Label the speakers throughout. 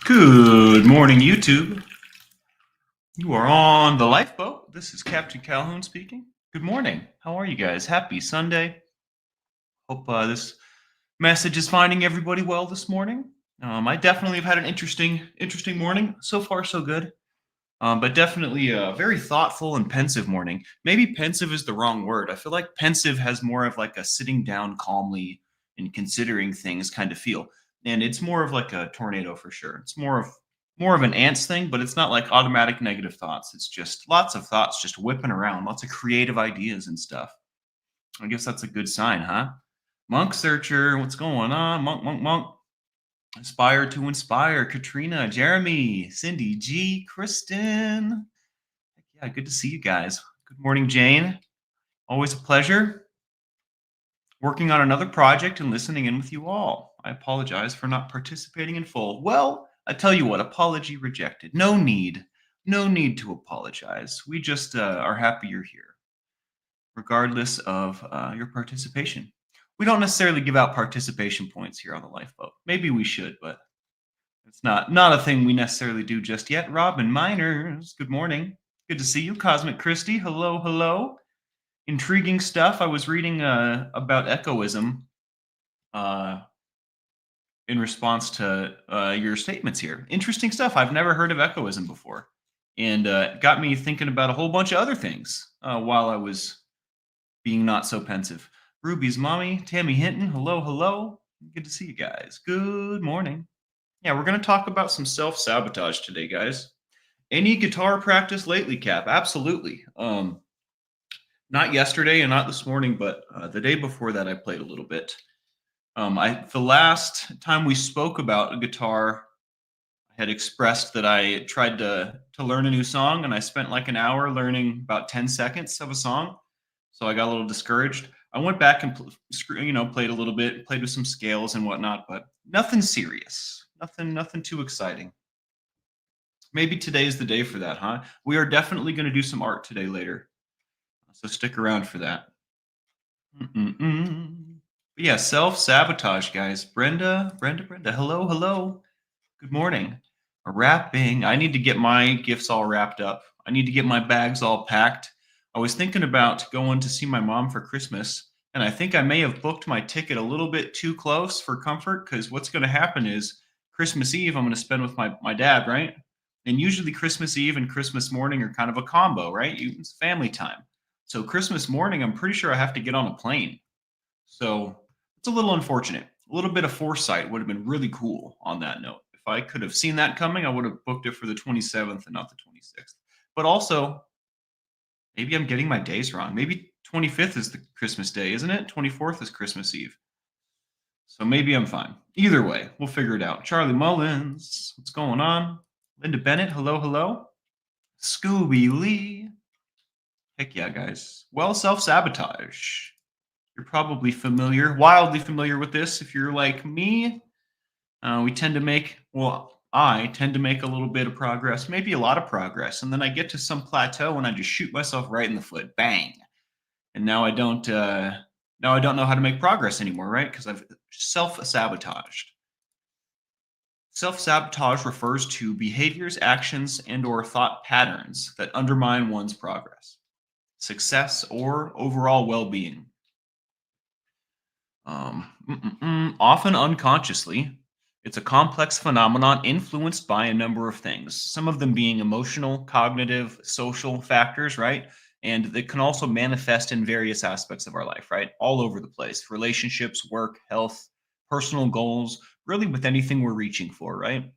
Speaker 1: Good morning, YouTube. You are on the lifeboat. This is Captain Calhoun speaking. Good morning. How are you guys? Happy Sunday. Hope this message is finding everybody well this morning. I definitely have had an interesting morning. So far, so good. But definitely a very thoughtful and pensive morning. Maybe pensive is the wrong word. I feel like pensive has more of like a sitting down calmly and considering things kind of feel. And it's more of like a tornado for sure. It's more of an ants thing, but it's not like automatic negative thoughts. It's just lots of thoughts just whipping around, lots of creative ideas and stuff. I guess that's a good sign, huh? Monk searcher, what's going on? Monk. Aspire to inspire. Katrina, Jeremy, Cindy, G, Kristen. Yeah, good to see you guys. Good morning, Jane. Always a pleasure working on another project and listening in with you all. I apologize for not participating in full. Well, I tell you what, apology rejected. No need to apologize. We just are happy you're here, regardless of your participation. We don't necessarily give out participation points here on the lifeboat. Maybe we should, but it's not a thing we necessarily do just yet. Robin Miners, good morning. Good to see you. Cosmic Christie, hello. Intriguing stuff. I was reading about echoism in response to your statements here. Interesting stuff. I've never heard of echoism before, and got me thinking about a whole bunch of other things while I was being not so pensive. Ruby's mommy, Tammy Hinton, hello. Good to see you guys. Good morning. Yeah, we're going to talk about some self-sabotage today, guys. Any guitar practice lately, Cap? Absolutely. Not yesterday and not this morning, but the day before that, I played a little bit. The last time we spoke about a guitar, I had expressed that I tried to learn a new song, and I spent like an hour learning about 10 seconds of a song. So I got a little discouraged. I went back and played a little bit, played with some scales and whatnot, but nothing serious, nothing too exciting. Maybe today's the day for that, huh? We are definitely going to do some art today later, so stick around for that. But yeah, self-sabotage, guys. Brenda, hello. Good morning. Wrapping. I need to get my gifts all wrapped up. I need to get my bags all packed. I was thinking about going to see my mom for Christmas, and I think I may have booked my ticket a little bit too close for comfort, because what's going to happen is Christmas Eve I'm going to spend with my dad, right? And usually Christmas Eve and Christmas morning are kind of a combo, right? It's family time. So Christmas morning, I'm pretty sure I have to get on a plane. So it's a little unfortunate. A little bit of foresight would have been really cool on that note. If I could have seen that coming, I would have booked it for the 27th and not the 26th. But also, maybe I'm getting my days wrong. Maybe 25th is the Christmas day, isn't it? 24th is Christmas Eve. So maybe I'm fine. Either way, we'll figure it out. Charlie Mullins, what's going on? Linda Bennett, hello. Scooby Lee. Heck yeah, guys. Well, self-sabotage. You're probably wildly familiar with this. If you're like me, I tend to make a little bit of progress, maybe a lot of progress. And then I get to some plateau and I just shoot myself right in the foot. Bang. And now I don't know how to make progress anymore, right? Because I've self-sabotaged. Self-sabotage refers to behaviors, actions, and/or thought patterns that undermine one's progress, success, or overall well-being. Often unconsciously, it's a complex phenomenon influenced by a number of things, some of them being emotional, cognitive, social factors, right? And that can also manifest in various aspects of our life, right? All over the place, relationships, work, health, personal goals, really with anything we're reaching for, right?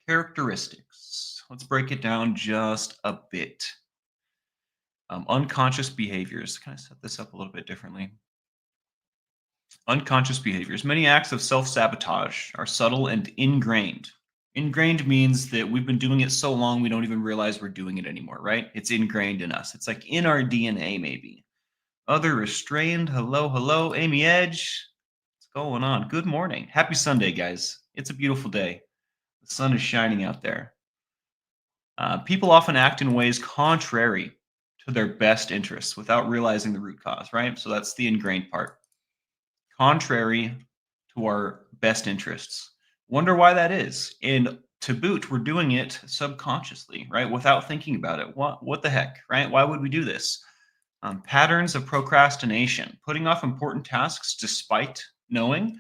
Speaker 1: Characteristics. Let's break it down just a bit. Unconscious behaviors. Can I set this up a little bit differently? Unconscious behaviors. Many acts of self-sabotage are subtle and ingrained. Ingrained means that we've been doing it so long we don't even realize we're doing it anymore, right? It's ingrained in us. It's like in our DNA, maybe. Other restrained. Hello. Amy Edge. What's going on? Good morning. Happy Sunday, guys. It's a beautiful day. The sun is shining out there. People often act in ways contrary to their best interests without realizing the root cause, right? So that's the ingrained part. Contrary to our best interests. Wonder why that is. And to boot, we're doing it subconsciously, right? Without thinking about it. What the heck, right? Why would we do this? Patterns of procrastination, putting off important tasks despite knowing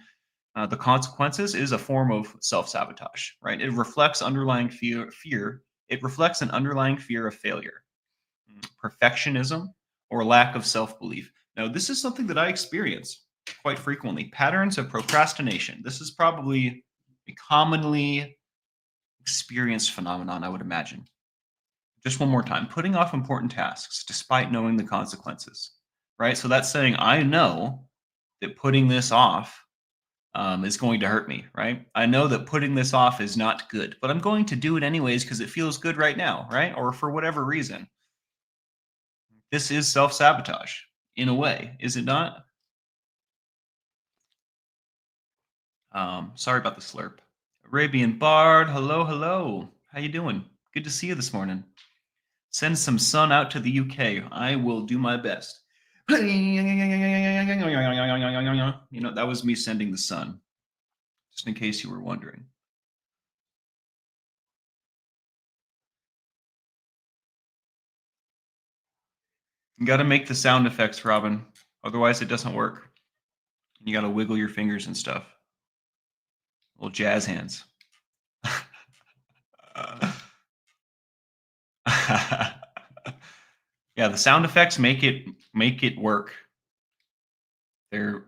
Speaker 1: the consequences, is a form of self-sabotage, right? It reflects underlying fear. It reflects an underlying fear of failure, perfectionism, or lack of self-belief. Now, this is something that I experience quite frequently. Patterns of procrastination. This is probably a commonly experienced phenomenon, I would imagine. Just one more time, putting off important tasks despite knowing the consequences, right? So that's saying I know that putting this off is going to hurt me, right? I know that putting this off is not good, but I'm going to do it anyways because it feels good right now, right? Or for whatever reason. This is self sabotage in a way, is it not? Sorry about the slurp. Arabian Bard, hello, hello. How you doing? Good to see you this morning. Send some sun out to the UK. I will do my best. You know, that was me sending the sun, just in case you were wondering. You got to make the sound effects, Robin. Otherwise, it doesn't work. You got to wiggle your fingers and stuff. Little jazz hands. Yeah, the sound effects make it work. They're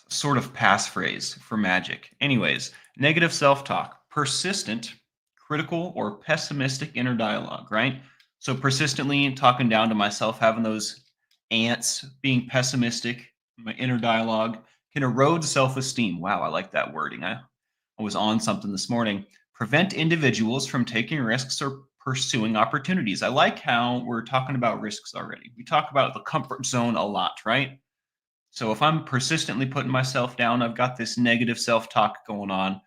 Speaker 1: sort of passphrase for magic. Anyways, negative self-talk, persistent, critical, or pessimistic inner dialogue, right? So persistently talking down to myself, having those ants, being pessimistic, my inner dialogue can erode self-esteem. Wow, I like that wording. I was on something this morning. Prevent individuals from taking risks or pursuing opportunities. I like how we're talking about risks already. We talk about the comfort zone a lot, right? So if I'm persistently putting myself down, I've got this negative self-talk going on,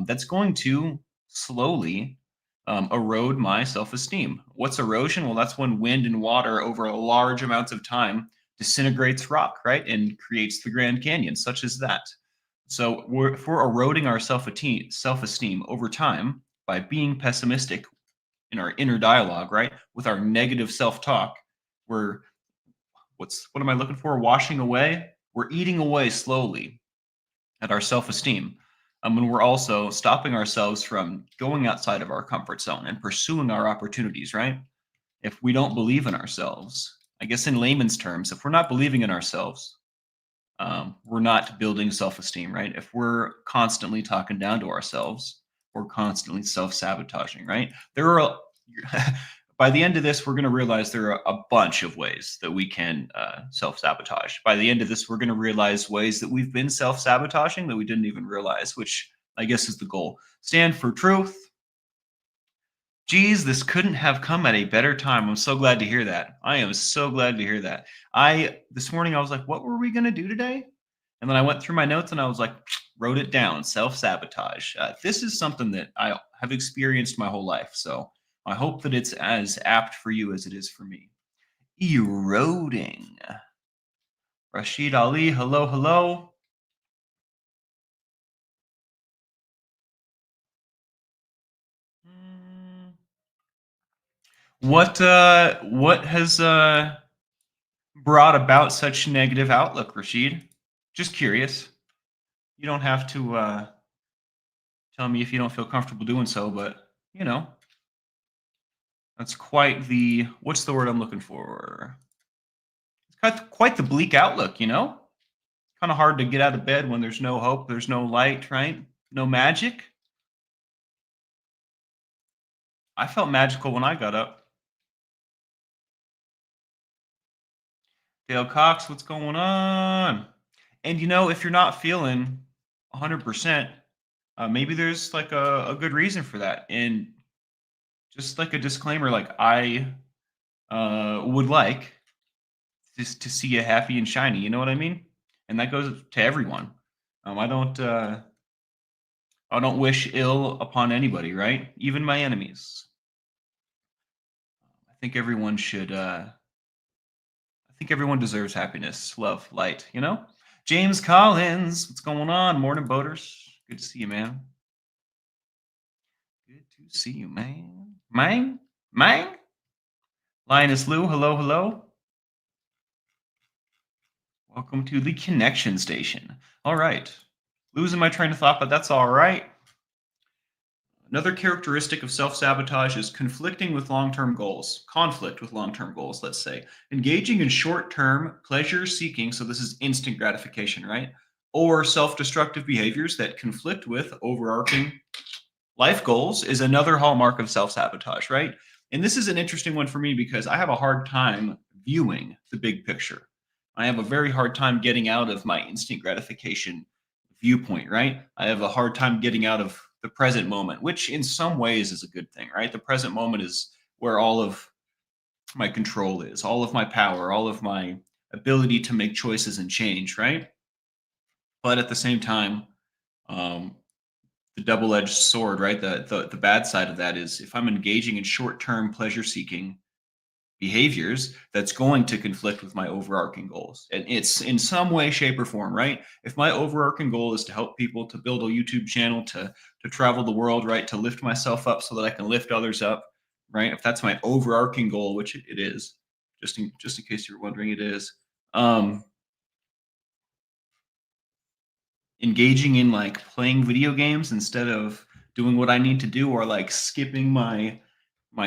Speaker 1: that's going to slowly erode my self-esteem. What's erosion? Well, that's when wind and water over large amounts of time disintegrates rock, right, and creates the Grand Canyon, such as that. So if we're eroding our self-esteem over time by being pessimistic in our inner dialogue, right, with our negative self-talk, we're what am I looking for? Washing away. We're eating away slowly at our self-esteem. And we're also stopping ourselves from going outside of our comfort zone and pursuing our opportunities, right? If we don't believe in ourselves, I guess in layman's terms, if we're not believing in ourselves, we're not building self-esteem, right? If we're constantly talking down to ourselves, we're constantly self-sabotaging, right? There are by the end of this, we're going to realize there are a bunch of ways that we can self-sabotage. By the end of this, we're going to realize ways that we've been self-sabotaging that we didn't even realize, which I guess is the goal. Stand for truth. Geez, this couldn't have come at a better time. I'm so glad to hear that. I am so glad to hear that. This morning I was like, what were we going to do today? And then I went through my notes and I was like, wrote it down, self-sabotage. This is something that I have experienced my whole life. So I hope that it's as apt for you as it is for me. Eroding. Rashid Ali, hello, hello. What has brought about such negative outlook, Rashid? Just curious. You don't have to tell me if you don't feel comfortable doing so, but you know, that's quite the what's the word I'm looking for? It's quite the bleak outlook, you know? Kind of hard to get out of bed when there's no hope, there's no light, right? No magic. I felt magical when I got up. Dale Cox, what's going on? And you know, if you're not feeling 100%, maybe there's like a good reason for that. And just like a disclaimer, like I would like just to see you happy and shiny. You know what I mean? And that goes to everyone. Um, I don't uh, I don't wish ill upon anybody, right? Even my enemies. I think everyone should. I think everyone deserves happiness, love, light. You know. James Collins, what's going on? Morning, boaters. Good to see you, man. Good See you, man. Mang? Mang? Linus Lou, hello, hello. Welcome to the connection station. All right. Losing my train of thought, but that's all right. Another characteristic of self sabotage is conflicting with long term goals. Conflict with long term goals, let's say. Engaging in short term pleasure seeking, so this is instant gratification, right? Or self destructive behaviors that conflict with overarching life goals is another hallmark of self sabotage, right? And this is an interesting one for me because I have a hard time viewing the big picture. I have a very hard time getting out of my instant gratification viewpoint, right? I have a hard time getting out of the present moment, which in some ways is a good thing, right? The present moment is where all of my control is, all of my power, all of my ability to make choices and change, right? But at the same time, um, the double-edged sword, right? The bad side of that is if I'm engaging in short-term pleasure-seeking behaviors, that's going to conflict with my overarching goals. And it's in some way, shape, or form, right? If my overarching goal is to help people, to build a YouTube channel, to travel the world, right? To lift myself up so that I can lift others up, right? If that's my overarching goal, which it is, just in case you're wondering, it is. Um, Engaging in like playing video games instead of doing what I need to do, or like skipping my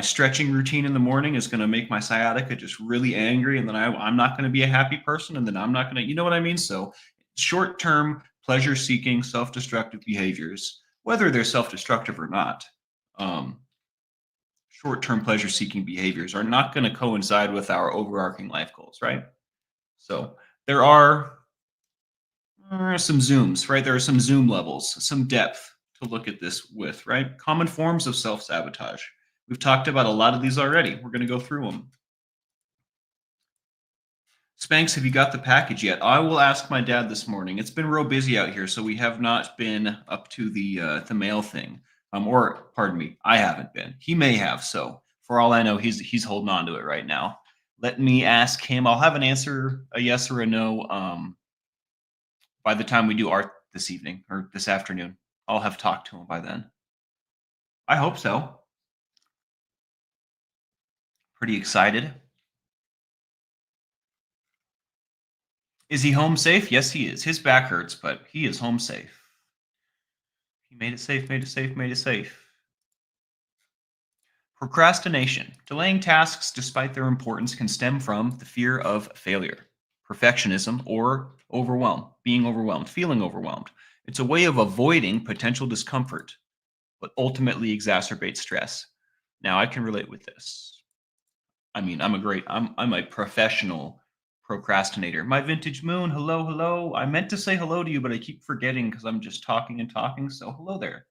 Speaker 1: stretching routine in the morning is going to make my sciatica just really angry, and then I'm not going to be a happy person, and then I'm not going to, you know what I mean? So short-term pleasure seeking self-destructive behaviors, whether they're self-destructive or not, um, short-term pleasure seeking behaviors are not going to coincide with our overarching life goals, right? So there are some zooms, right? There are some zoom levels, some depth to look at this with, right? Common forms of self sabotage. We've talked about a lot of these already. We're going to go through them. Spanx, have you got the package yet? I will ask my dad this morning. It's been real busy out here, so we have not been up to the mail thing. Or pardon me, I haven't been. He may have. So for all I know, he's holding on to it right now. Let me ask him. I'll have an answer, a yes or a no. By the time we do art this evening or this afternoon. I'll have talked to him by then. I hope so. Pretty excited. Is he home safe? Yes, he is. His back hurts, but he is home safe. He made it safe, made it safe, made it safe. Procrastination. Delaying tasks despite their importance can stem from the fear of failure, perfectionism, or being overwhelmed, feeling overwhelmed. It's a way of avoiding potential discomfort, but ultimately exacerbates stress. Now, I can relate with this. I mean, I'm a professional procrastinator. My vintage moon, hello, hello. I meant to say hello to you, but I keep forgetting because I'm just talking and talking. So hello there.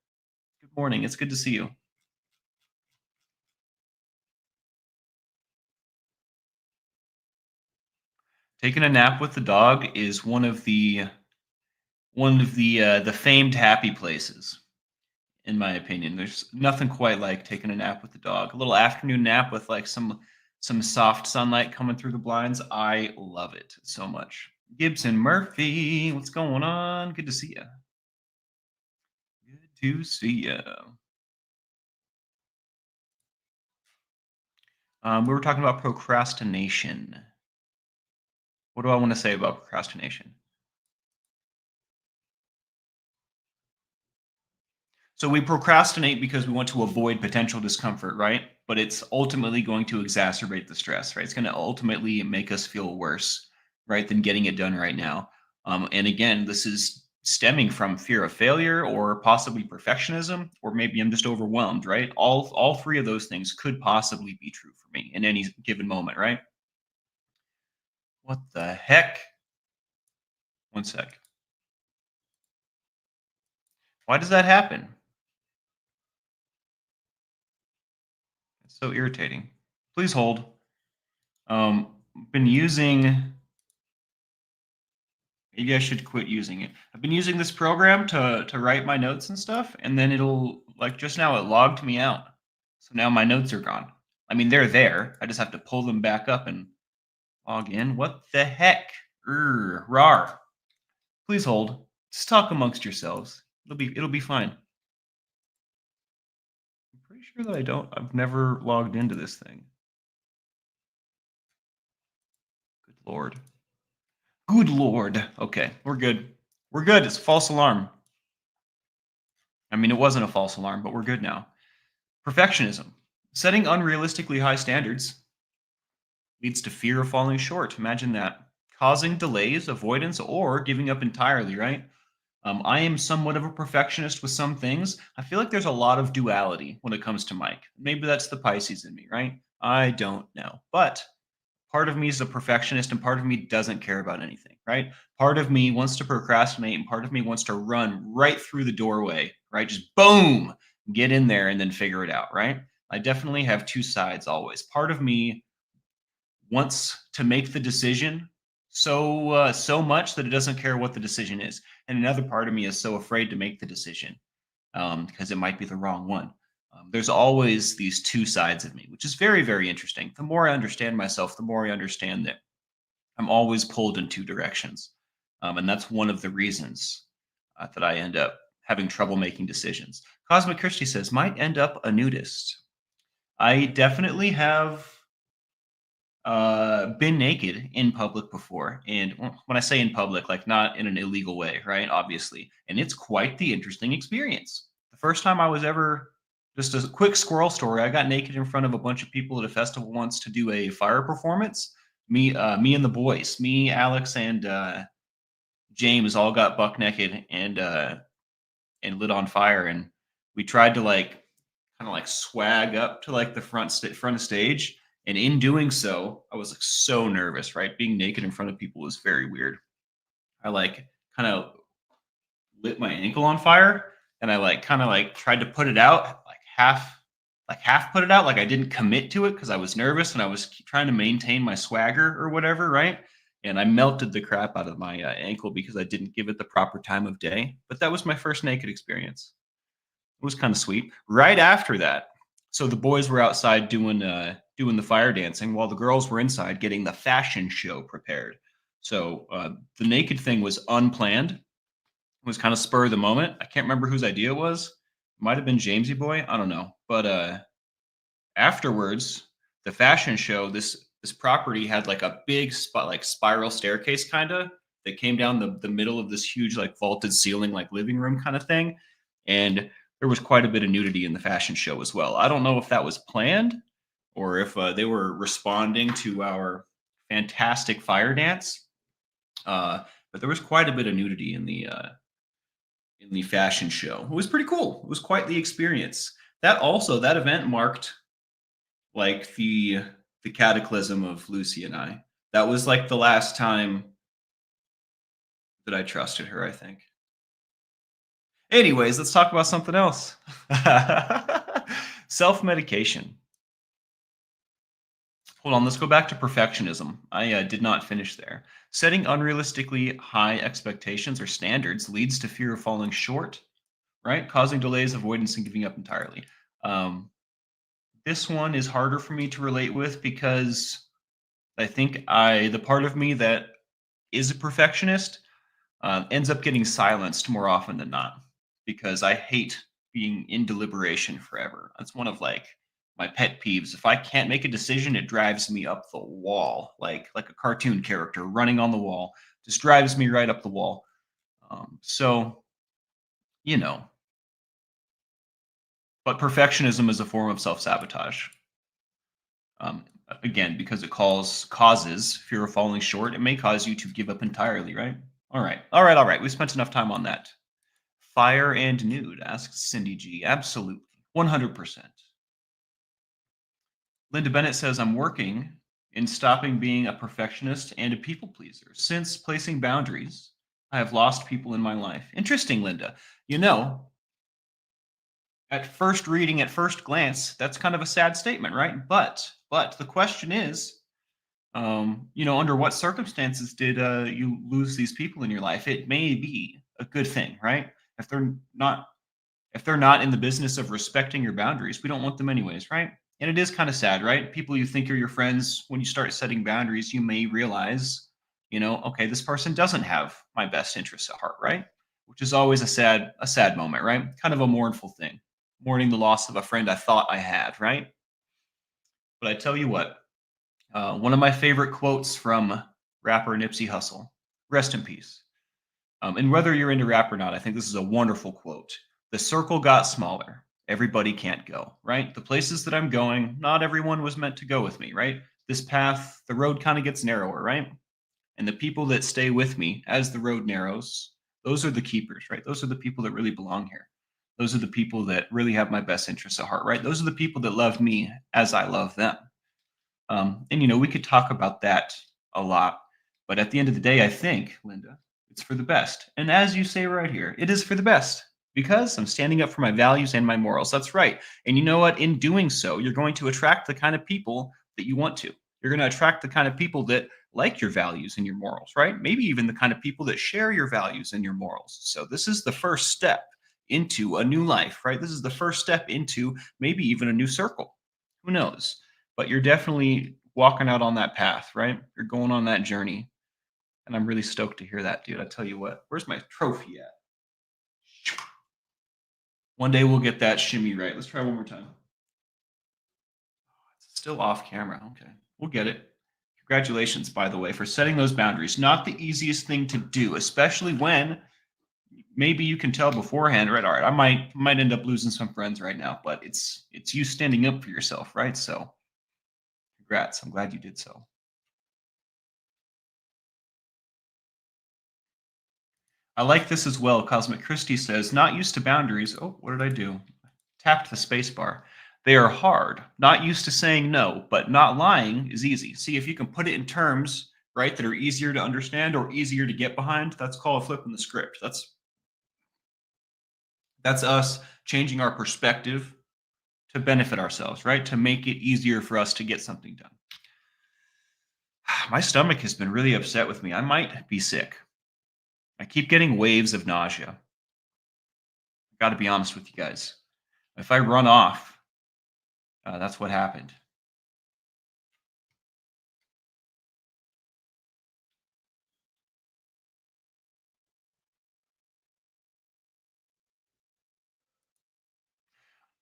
Speaker 1: Good morning. It's good to see you. Taking a nap with the dog is one of the famed happy places, in my opinion. There's nothing quite like taking a nap with the dog. A little afternoon nap with like some soft sunlight coming through the blinds. I love it so much. Gibson Murphy, what's going on? Good to see you. Good to see you. We were talking about procrastination. What do I want to say about procrastination? So we procrastinate because we want to avoid potential discomfort, right? But it's ultimately going to exacerbate the stress, right? It's going to ultimately make us feel worse, right, than getting it done right now. And again, this is stemming from fear of failure or possibly perfectionism, or maybe I'm just overwhelmed, right? All three of those things could possibly be true for me in any given moment, right? What the heck? One sec. Why does that happen? It's so irritating. Please hold. Been using. Maybe I should quit using it. I've been using this program to write my notes and stuff, and then it'll like just now it logged me out. So now my notes are gone. I mean, they're there. I just have to pull them back up and log in. What the heck? Rar. Please hold. Just talk amongst yourselves. It'll be fine. I'm pretty sure that I don't. I've never logged into this thing. Good Lord. Good Lord. Okay, we're good. We're good. It's a false alarm. I mean, it wasn't a false alarm, but we're good now. Perfectionism. Setting unrealistically high standards leads to fear of falling short. Imagine that. Causing delays, avoidance, or giving up entirely, right? I am somewhat of a perfectionist with some things. I feel like there's a lot of duality when it comes to Mike. Maybe that's the Pisces in me, right? I don't know. But part of me is a perfectionist and part of me doesn't care about anything, right? Part of me wants to procrastinate and part of me wants to run right through the doorway, right? Just boom, get in there and then figure it out, right? I definitely have two sides always. Part of me wants to make the decision so much that it doesn't care what the decision is, and another part of me is so afraid to make the decision because it might be the wrong one. There's always these two sides of me, which is very, very interesting. The more I understand myself, the more I understand that I'm always pulled in two directions. And that's one of the reasons that I end up having trouble making decisions. Cosmic Christie says, might end up a nudist. I definitely have been naked in public before. And when I say in public, like not in an illegal way, right? Obviously. And it's quite the interesting experience. The first time I was ever, just a quick squirrel story, I got naked in front of a bunch of people at a festival once to do a fire performance. Me and the boys, me, Alex, and James all got buck naked and lit on fire. And we tried to like kind of like swag up to like the front of stage. And in doing so, I was like so nervous, right? Being naked in front of people was very weird. I like kind of lit my ankle on fire and I like kind of like tried to put it out like half put it out like I didn't commit to it because I was nervous and I was trying to maintain my swagger or whatever, right? And I melted the crap out of my ankle because I didn't give it the proper time of day. But that was my first naked experience. It was kind of sweet. Right after that, so the boys were outside doing the fire dancing while the girls were inside getting the fashion show prepared. So the naked thing was unplanned. It was kind of spur of the moment. I can't remember whose idea it was. It might have been Jamesy Boy. I don't know. But afterwards, the fashion show, this property had like a big spot, like spiral staircase kind of that came down the middle of this huge like vaulted ceiling, like living room kind of thing. And there was quite a bit of nudity in the fashion show as well. I don't know if that was planned or if they were responding to our fantastic fire dance. But there was quite a bit of nudity in the fashion show. It was pretty cool. It was quite the experience. That event marked like the cataclysm of Lucy and I. That was like the last time that I trusted her, I think. Anyways, let's talk about something else. Self-medication. Hold on, let's go back to perfectionism. I did not finish there. Setting unrealistically high expectations or standards leads to fear of falling short, right? Causing delays, avoidance, and giving up entirely. Um, this one is harder for me to relate with because I think the part of me that is a perfectionist ends up getting silenced more often than not because I hate being in deliberation forever. That's one of like my pet peeves. If I can't make a decision, it drives me up the wall, like a cartoon character running on the wall. Just drives me right up the wall. So you know, but perfectionism is a form of self-sabotage. Um, Again, because it causes fear of falling short, it may cause you to give up entirely, right? All right. We spent enough time on that. Fire and nude, asks Cindy G. Absolutely. 100%. Linda Bennett says, I'm working in stopping being a perfectionist and a people pleaser. Since placing boundaries, I have lost people in my life. Interesting, Linda. You know, at first reading, at first glance, that's kind of a sad statement, right? But the question is, under what circumstances did you lose these people in your life? It may be a good thing, right? If they're not if they're not in the business of respecting your boundaries, we don't want them anyways, right? And it is kind of sad, right? People you think are your friends, when you start setting boundaries, you may realize, okay, this person doesn't have my best interests at heart, right? Which is always a sad moment, right? Kind of a mournful thing. mourning the loss of a friend I thought I had, right? But I tell you what, one of my favorite quotes from rapper Nipsey Hussle, rest in peace. And whether you're into rap or not, I think this is a wonderful quote. The circle got smaller. Everybody can't go, right? The places that I'm going, not everyone was meant to go with me, right? This path, the road kind of gets narrower, right? And the people that stay with me as the road narrows, those are the keepers, right? Those are the people that really belong here. Those are the people that really have my best interests at heart, right? Those are the people that love me as I love them. And we could talk about that a lot, but at the end of the day, I think, Linda, it's for the best. And as you say right here, it is for the best because I'm standing up for my values and my morals. That's right. And you know what? In doing so, you're going to attract the kind of people that you want to. You're going to attract the kind of people that like your values and your morals, right? Maybe even the kind of people that share your values and your morals. So this is the first step into a new life, right? This is the first step into maybe even a new circle. Who knows? But you're definitely walking out on that path, right? You're going on that journey. And I'm really stoked to hear that, dude. I tell you what, where's my trophy at? One day we'll get that shimmy right. Let's try one more time. It's still off camera. Okay. We'll get it. Congratulations, by the way, for setting those boundaries. Not the easiest thing to do, especially when maybe you can tell beforehand, right? All right, I might end up losing some friends right now, but it's you standing up for yourself, right? So congrats. I'm glad you did so. I like this as well. Cosmic Christie says, not used to boundaries. Oh, what did I do? Tapped the space bar. They are hard. Not used to saying no, but not lying is easy. See, if you can put it in terms, right, that are easier to understand or easier to get behind, that's called flipping the script. That's us changing our perspective to benefit ourselves, right? To make it easier for us to get something done. My stomach has been really upset with me. I might be sick. I keep getting waves of nausea. Got to be honest with you guys. If I run off, that's what happened.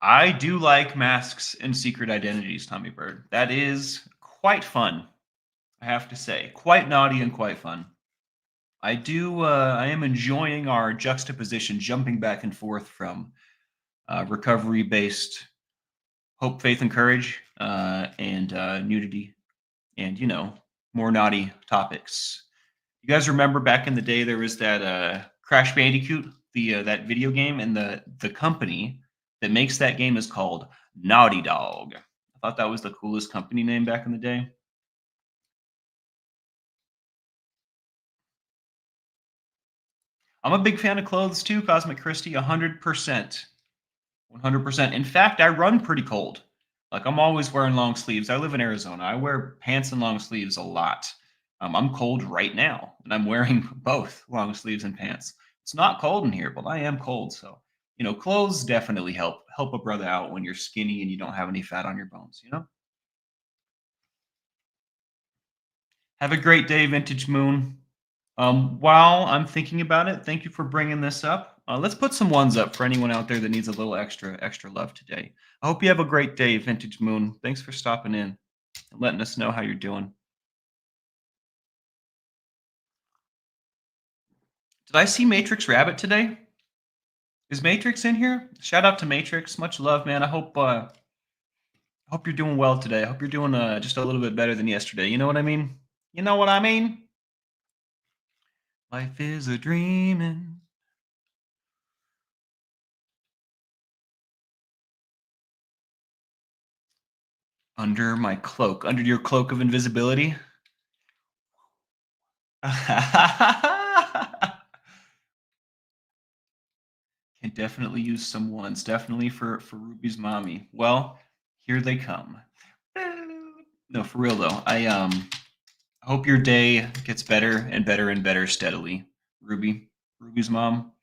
Speaker 1: I do like masks and secret identities, Tommy Bird. That is quite fun, I have to say. Quite naughty and quite fun. I am enjoying our juxtaposition, jumping back and forth from recovery based hope, faith, and courage, and nudity, and more naughty topics. You guys remember back in the day there was that Crash Bandicoot, the that video game, and the company that makes that game is called Naughty Dog. I thought that was the coolest company name back in the day. I'm a big fan of clothes too, Cosmic Christie, 100%. 100%. In fact, I run pretty cold. Like I'm always wearing long sleeves. I live in Arizona. I wear pants and long sleeves a lot. I'm cold right now, and I'm wearing both long sleeves and pants. It's not cold in here, but I am cold. So, clothes definitely help a brother out when you're skinny and you don't have any fat on your bones. Have a great day, Vintage Moon. While I'm thinking about it, thank you for bringing this up. Let's put some ones up for anyone out there that needs a little extra love today. I hope you have a great day, Vintage Moon. Thanks for stopping in and letting us know how you're doing. Did I see Matrix Rabbit today? Is Matrix in here? Shout out to Matrix. Much love, man. I hope you're doing well today. I hope you're doing just a little bit better than yesterday. You know what I mean? You know what I mean? Life is a dreaming. Under my cloak, under your cloak of invisibility. Can definitely use some ones. Definitely for Ruby's mommy. Well, here they come. No, for real though. I hope your day gets better and better and better steadily. Ruby's mom.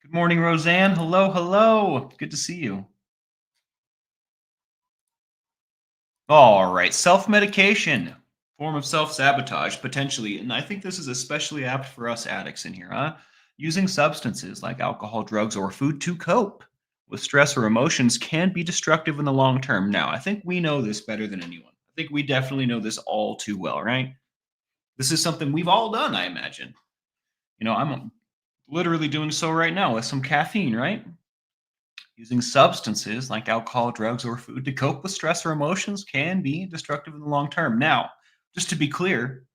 Speaker 1: Good morning, Roseanne. Hello, hello. Good to see you. All right, self-medication, form of self-sabotage, potentially. And I think this is especially apt for us addicts in here, huh? Using substances like alcohol, drugs, or food to cope with stress or emotions can be destructive in the long term. Now, I think we know this better than anyone. I think we definitely know this all too well, right? This is something we've all done, I imagine. I'm literally doing so right now with some caffeine, right? Using substances like alcohol, drugs, or food to cope with stress or emotions can be destructive in the long term. Now, just to be clear,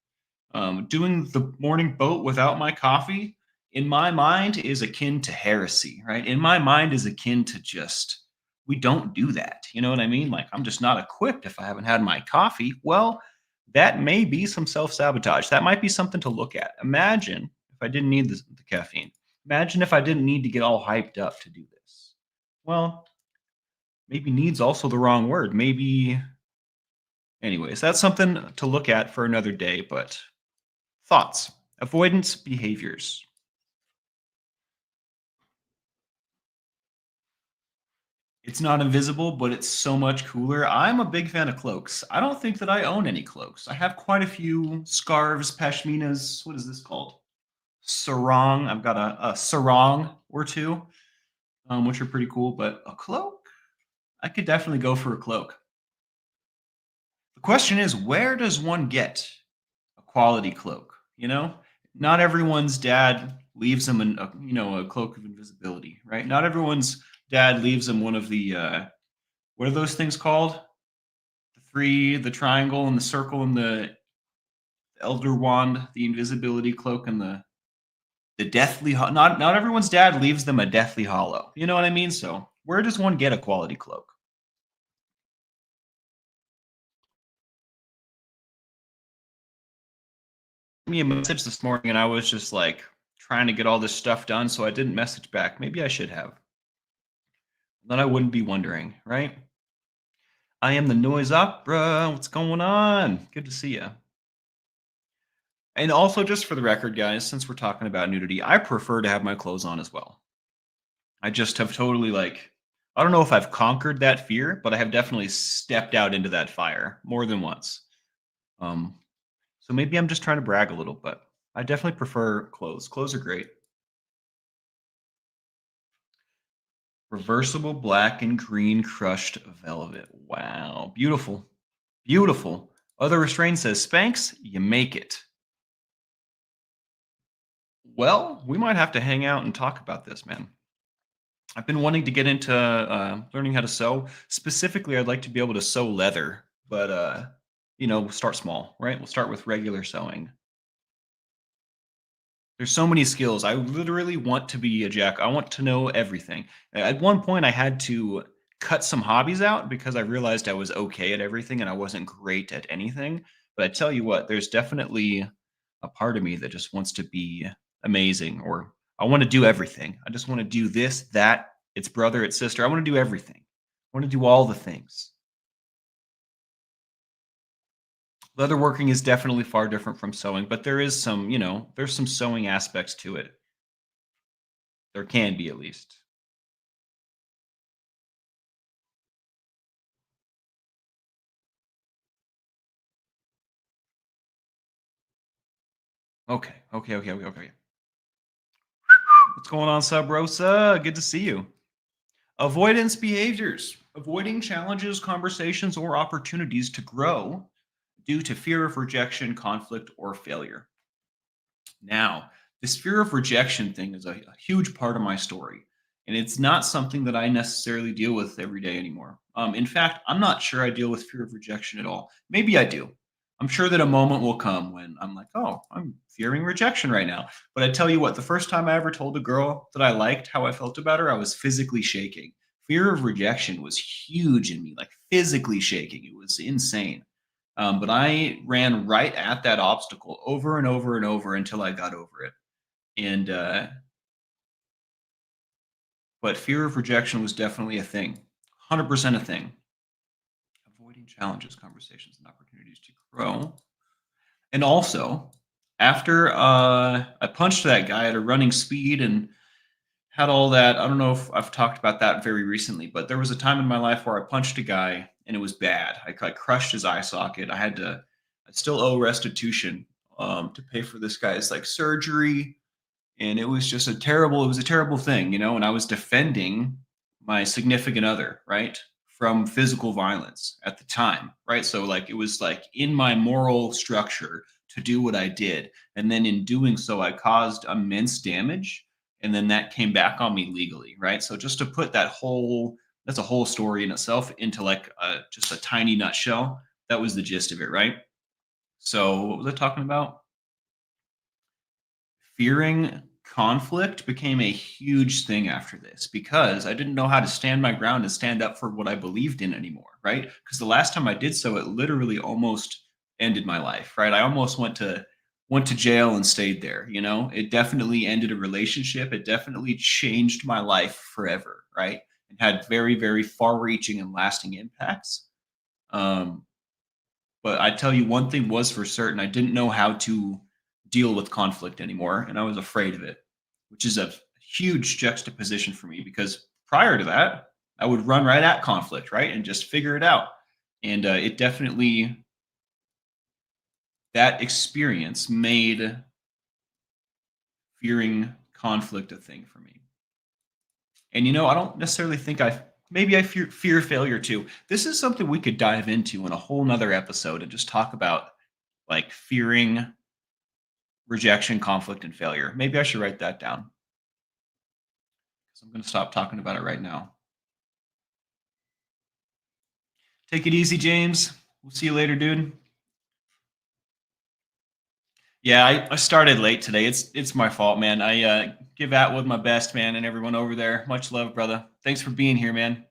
Speaker 1: doing the morning boat without my coffee, in my mind, is akin to heresy, right? In my mind, is akin to just, we don't do that. You know what I mean? Like, I'm just not equipped if I haven't had my coffee. Well, that may be some self sabotage. That might be something to look at. Imagine if I didn't need the caffeine. Imagine if I didn't need to get all hyped up to do this. Well, maybe needs also the wrong word. Maybe, anyways, that's something to look at for another day. But thoughts, avoidance behaviors. It's not invisible, but it's so much cooler. I'm a big fan of cloaks. I don't think that I own any cloaks. I have quite a few scarves, pashminas. What is this called? Sarong. I've got a sarong or two, which are pretty cool. But a cloak, I could definitely go for a cloak. The question is, where does one get a quality cloak? Not everyone's dad leaves them a cloak of invisibility, right? Not everyone's dad leaves them one of the what are those things called? The three, the triangle, and the circle, and the elder wand, the invisibility cloak, and the deathly. Not everyone's dad leaves them a deathly hollow. You know what I mean? So where does one get a quality cloak? Me a message this morning, and I was just like trying to get all this stuff done, so I didn't message back. Maybe I should have. Then I wouldn't be wondering, right? I am the noise opera. What's going on? Good to see you. And also, just for the record, guys, since we're talking about nudity, I prefer to have my clothes on as well. I just have totally I don't know if I've conquered that fear, but I have definitely stepped out into that fire more than once. Um, so maybe I'm just trying to brag a little, but I definitely prefer clothes. Clothes are great. Reversible black and green crushed velvet. Wow. Beautiful. Beautiful. Other restraint says, Spanx, you make it. Well, we might have to hang out and talk about this, man. I've been wanting to get into learning how to sew. Specifically, I'd like to be able to sew leather, but we'll start small, right? We'll start with regular sewing. There's so many skills. I literally want to be a jack. I want to know everything. At one point, I had to cut some hobbies out because I realized I was okay at everything and I wasn't great at anything. But I tell you what, there's definitely a part of me that just wants to be amazing, or I want to do everything. I just want to do this, that, its brother, its sister. I want to do everything. I want to do all the things. Leatherworking is definitely far different from sewing, but there is some, there's some sewing aspects to it. There can be, at least. Okay, okay, okay, okay, okay. What's going on, Sub Rosa? Good to see you. Avoidance behaviors. Avoiding challenges, conversations, or opportunities to grow due to fear of rejection, conflict, or failure. Now, this fear of rejection thing is a huge part of my story, and it's not something that I necessarily deal with every day anymore. In fact, I'm not sure I deal with fear of rejection at all. Maybe I do. I'm sure that a moment will come when I'm like, oh, I'm fearing rejection right now. But I tell you what, the first time I ever told a girl that I liked how I felt about her, I was physically shaking. Fear of rejection was huge in me, like physically shaking. It was insane. But I ran right at that obstacle over and over and over until I got over it. And but fear of rejection was definitely a thing, 100% a thing. Avoiding challenges, conversations, and opportunities to grow. And also, after I punched that guy at a running speed and had all that, I don't know if I've talked about that very recently, but there was a time in my life where I punched a guy and it was bad. I crushed his eye socket. I still owe restitution to pay for this guy's surgery. And it was a terrible thing, and I was defending my significant other, right? From physical violence at the time, right? So like it was like in my moral structure to do what I did. And then in doing so, I caused immense damage. And then that came back on me legally, right? So just to put that's a whole story in itself into like just a tiny nutshell. That was the gist of it, right? So what was I talking about? Fearing conflict became a huge thing after this because I didn't know how to stand my ground and stand up for what I believed in anymore, right? Because the last time I did so, it literally almost ended my life, right? I almost went to jail and stayed there, you know? It definitely ended a relationship. It definitely changed my life forever, right? And had very, very far-reaching and lasting impacts. Um, but I tell you one thing was for certain, I didn't know how to deal with conflict anymore, and I was afraid of it, which is a huge juxtaposition for me because prior to that, I would run right at conflict, right, and just figure it out. And it definitely that experience made fearing conflict a thing for me. And I don't necessarily think maybe I fear failure too. This is something we could dive into in a whole nother episode and just talk about like fearing rejection, conflict, and failure. Maybe I should write that down because I'm going to stop talking about it right now. Take it easy, James. We'll see you later, dude. Yeah, I started late today. It's my fault, man. I give Atwood my best, man, and everyone over there. Much love, brother. Thanks for being here, man.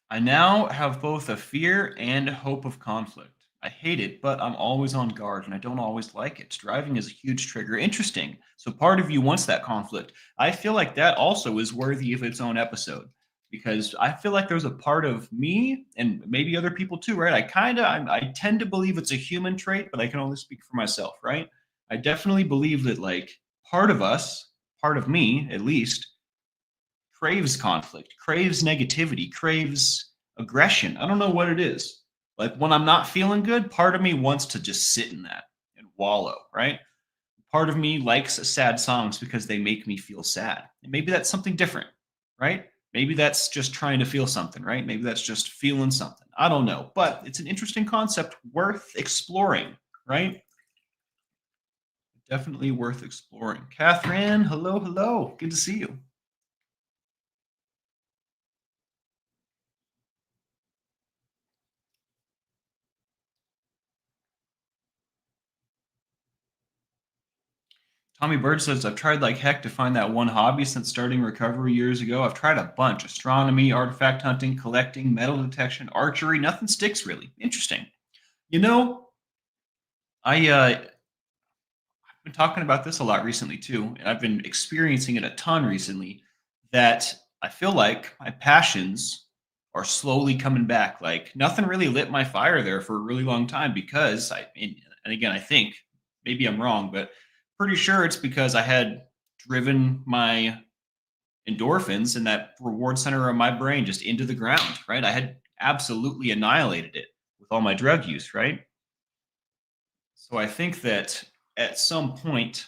Speaker 1: I now have both a fear and hope of conflict. I hate it, but I'm always on guard and I don't always like it. Driving is a huge trigger. Interesting. So part of you wants that conflict. I feel like that also is worthy of its own episode because I feel like there's a part of me and maybe other people too, right? I tend to believe it's a human trait, but I can only speak for myself, right? I definitely believe that like part of us, part of me at least, craves conflict, craves negativity, craves aggression. I don't know what it is. Like when I'm not feeling good, part of me wants to just sit in that and wallow, right? Part of me likes sad songs because they make me feel sad. And maybe that's something different, right? Maybe that's just trying to feel something, right? Maybe that's just feeling something. I don't know, but it's an interesting concept worth exploring, right? Definitely worth exploring. Catherine, hello, hello. Good to see you. Tommy Bird says, I've tried like heck to find that one hobby since starting recovery years ago. I've tried a bunch: astronomy, artifact hunting, collecting, metal detection, archery. Nothing sticks really. Interesting. You know, I've been talking about this a lot recently too, and I've been experiencing it a ton recently that I feel like my passions are slowly coming back. Like nothing really lit my fire there for a really long time because and again, I think maybe I'm wrong, but pretty sure it's because I had driven my endorphins and that reward center of my brain just into the ground, right? I had absolutely annihilated it with all my drug use, right? So I think that at some point,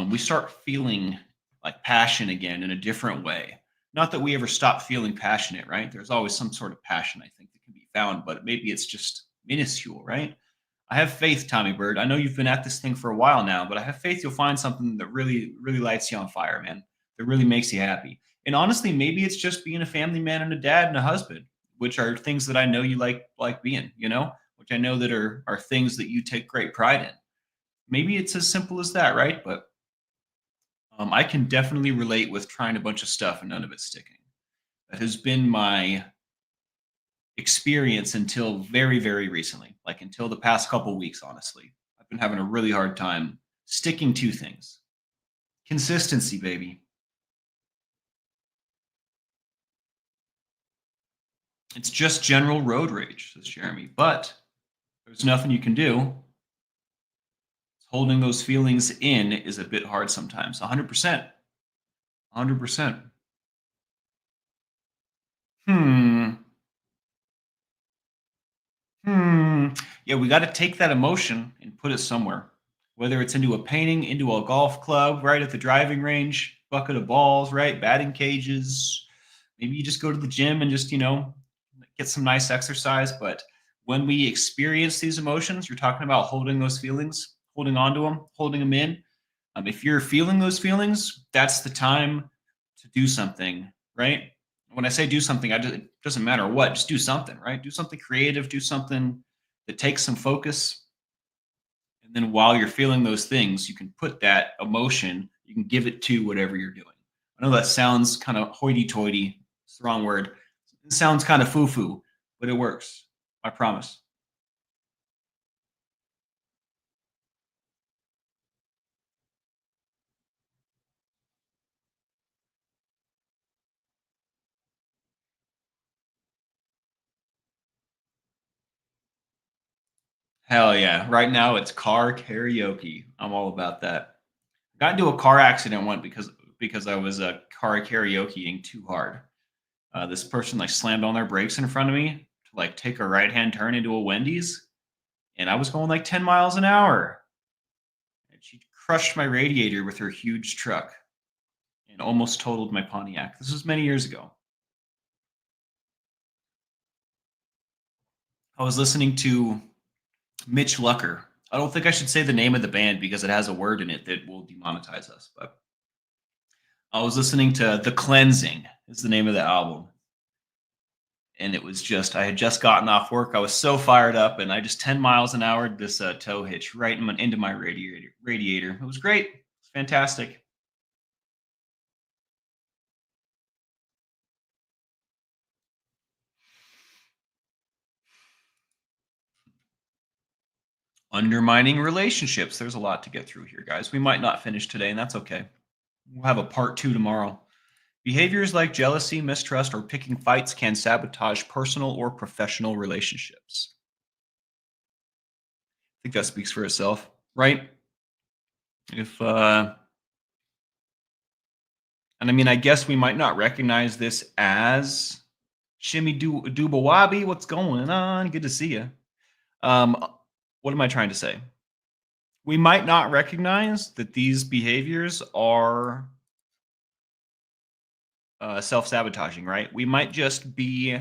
Speaker 1: we start feeling like passion again in a different way. Not that we ever stop feeling passionate, right? There's always some sort of passion, I think, that can be found, but maybe it's just minuscule, right? I have faith, Tommy Bird. I know you've been at this thing for a while now, but I have faith you'll find something that really, really lights you on fire, man. That really makes you happy. And honestly, maybe it's just being a family man and a dad and a husband, which are things that I know you like being, which I know that are things that you take great pride in. Maybe it's as simple as that, right? But I can definitely relate with trying a bunch of stuff and none of it sticking. That has been my experience until very, very recently, like until the past couple weeks, honestly. I've been having a really hard time sticking to things. Consistency, baby. It's just general road rage, says Jeremy. But there's nothing you can do. Holding those feelings in is a bit hard sometimes. 100%. 100%. Hmm. Yeah, we got to take that emotion and put it somewhere, whether it's into a painting, into a golf club, right at the driving range, bucket of balls, right, batting cages. Maybe you just go to the gym and just get some nice exercise. But when we experience these emotions, you're talking about holding those feelings, holding on to them, holding them in. If you're feeling those feelings, that's the time to do something, right? When I say do something, it doesn't matter what, just do something, right? Do something creative, do something that takes some focus. And then while you're feeling those things, you can put that emotion, you can give it to whatever you're doing. I know that sounds kind of hoity toity, it's the wrong word. It sounds kind of foo foo, but it works. I promise. Hell yeah. Right now it's car karaoke. I'm all about that. Got into a car accident once because I was car karaokeing too hard. This person like slammed on their brakes in front of me to like take a right hand turn into a Wendy's, and I was going like 10 miles an hour, and she crushed my radiator with her huge truck and almost totaled my Pontiac. This was many years ago. I was listening to Mitch Lucker. I don't think I should say the name of the band because it has a word in it that will demonetize us, but I was listening to The Cleansing is the name of the album. And it was just I had just gotten off work. I was so fired up, and I just 10 miles an hour this tow hitch right into my radiator. It was great. It's fantastic. Undermining relationships. There's a lot to get through here, guys. We might not finish today, and that's okay. We'll have a part two tomorrow. Behaviors like jealousy, mistrust, or picking fights can sabotage personal or professional relationships. I think that speaks for itself, right? If And I mean, I guess we might not recognize this as Shimmy Dooba Wabi. What's going on? Good to see you. Um, what am I trying to say? We might not recognize that these behaviors are self sabotaging, right? We might just be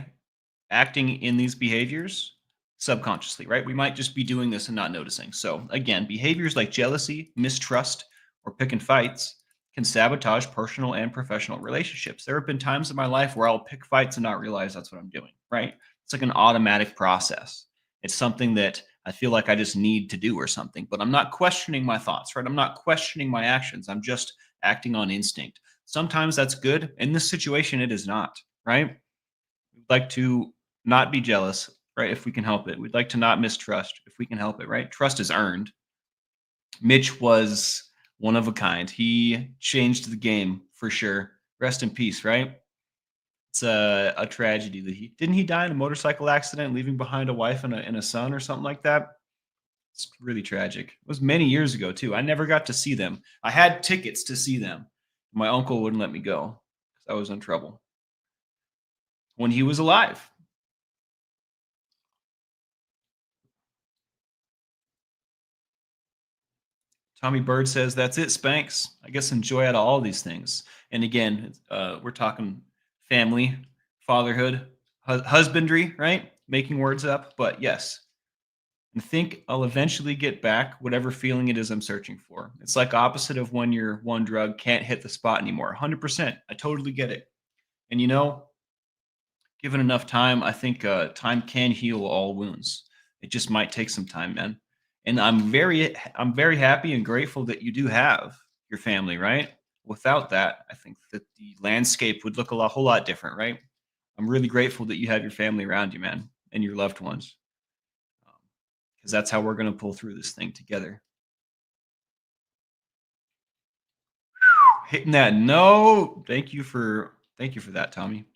Speaker 1: acting in these behaviors subconsciously, right? We might just be doing this and not noticing. So, again, behaviors like jealousy, mistrust, or picking fights can sabotage personal and professional relationships. There have been times in my life where I'll pick fights and not realize that's what I'm doing, right? It's like an automatic process. It's something that I feel like I just need to do or something, but I'm not questioning my thoughts, right? I'm not questioning my actions. I'm just acting on instinct. Sometimes that's good. In this situation, it is not, right? We'd like to not be jealous, right? If we can help it. We'd like to not mistrust if we can help it, right? Trust is earned. Mitch was one of a kind. He changed the game for sure. Rest in peace, right? It's a tragedy that he die in a motorcycle accident, leaving behind a wife and a son or something like that. It's really tragic. It was many years ago too. I never got to see them. I had tickets to see them. My uncle wouldn't let me go because I was in trouble when he was alive. Tommy Bird says, "That's it, Spanx. I guess enjoy out of all these things." And again, we're talking family, fatherhood, husbandry, right? Making words up, but yes. And think I'll eventually get back whatever feeling it is I'm searching for. It's like opposite of when your one drug can't hit the spot anymore. 100%. I totally get it. And given enough time, I think time can heal all wounds. It just might take some time, man. And I'm very happy and grateful that you do have your family, right? Without that, I think that the landscape would look whole lot different, right? I'm really grateful that you have your family around you, man, and your loved ones, because that's how we're going to pull through this thing together. Hitting that note. Thank you for that, Tommy.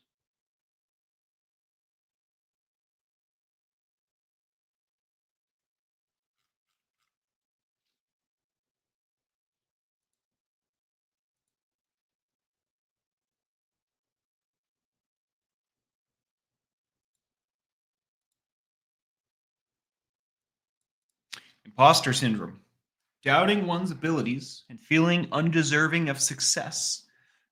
Speaker 1: Imposter syndrome. Doubting one's abilities and feeling undeserving of success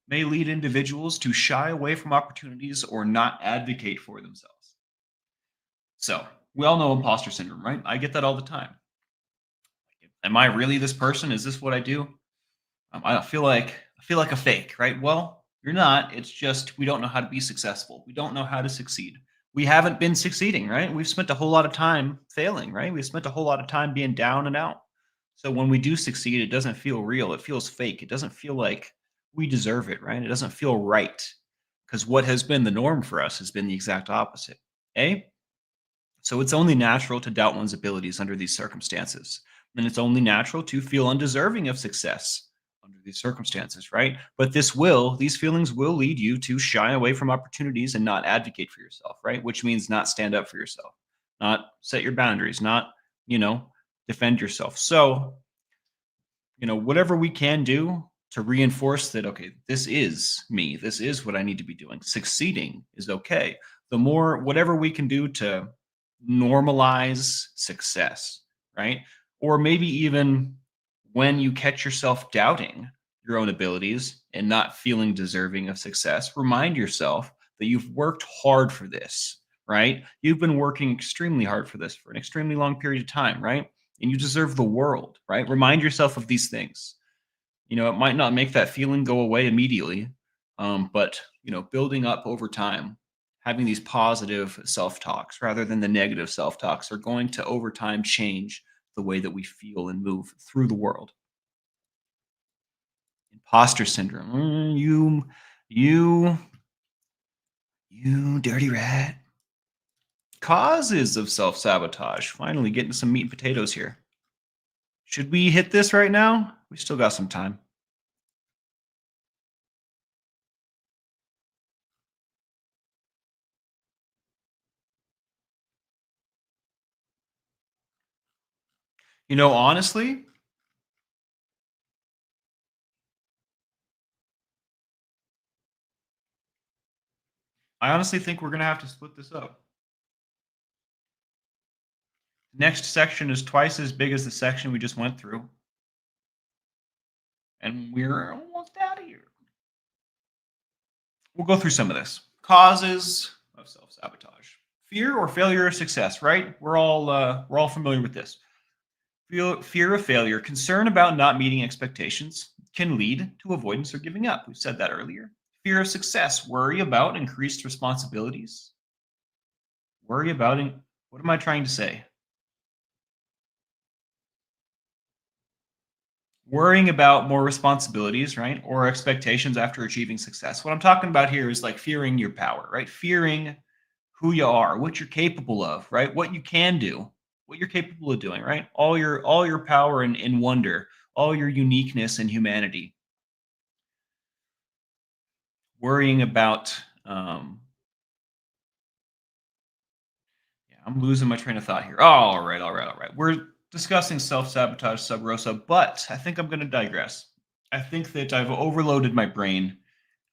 Speaker 1: may lead individuals to shy away from opportunities or not advocate for themselves. So, we all know imposter syndrome, right? I get that all the time. Am I really this person? Is this what I do? I feel like a fake, right? Well, you're not. It's just we don't know how to be successful. We don't know how to succeed. We haven't been succeeding, right? We've spent a whole lot of time failing, right? We've spent a whole lot of time being down and out. So when we do succeed, it doesn't feel real. It feels fake. It doesn't feel like we deserve it, right? It doesn't feel right because what has been the norm for us has been the exact opposite. Eh? So it's only natural to doubt one's abilities under these circumstances. And it's only natural to feel undeserving of success under these circumstances, right? But these feelings will lead you to shy away from opportunities and not advocate for yourself, right? Which means not stand up for yourself, not set your boundaries, not, you know, defend yourself. So, whatever we can do to reinforce that, okay, this is me, this is what I need to be doing. Succeeding is okay. The more, whatever we can do to normalize success, right? Or maybe even when you catch yourself doubting your own abilities and not feeling deserving of success, remind yourself that you've worked hard for this, right? You've been working extremely hard for this for an extremely long period of time, right? And you deserve the world, right? Remind yourself of these things. It might not make that feeling go away immediately, but building up over time, having these positive self-talks rather than the negative self-talks are going to over time change the way that we feel and move through the world. Imposter syndrome. You dirty rat. Causes of self-sabotage. Finally getting some meat and potatoes here. Should we hit this right now? We still got some time. Honestly, I honestly think we're going to have to split this up. Next section is twice as big as the section we just went through. And we're almost out of here. We'll go through some of this. Causes of self-sabotage. Fear or failure of success, right? We're all familiar with this. Fear of failure, concern about not meeting expectations can lead to avoidance or giving up. We said that earlier. Fear of success, worry about increased responsibilities. Worry about what am I trying to say? Worrying about more responsibilities, right? Or expectations after achieving success. What I'm talking about here is like fearing your power, right? Fearing who you are, what you're capable of, right? What you can do, what you're capable of doing, right? All your power and wonder, all your uniqueness and humanity. Worrying about yeah, I'm losing my train of thought here. Oh, all right. We're discussing self-sabotage sub rosa, but I think I'm going to digress. I think that I've overloaded my brain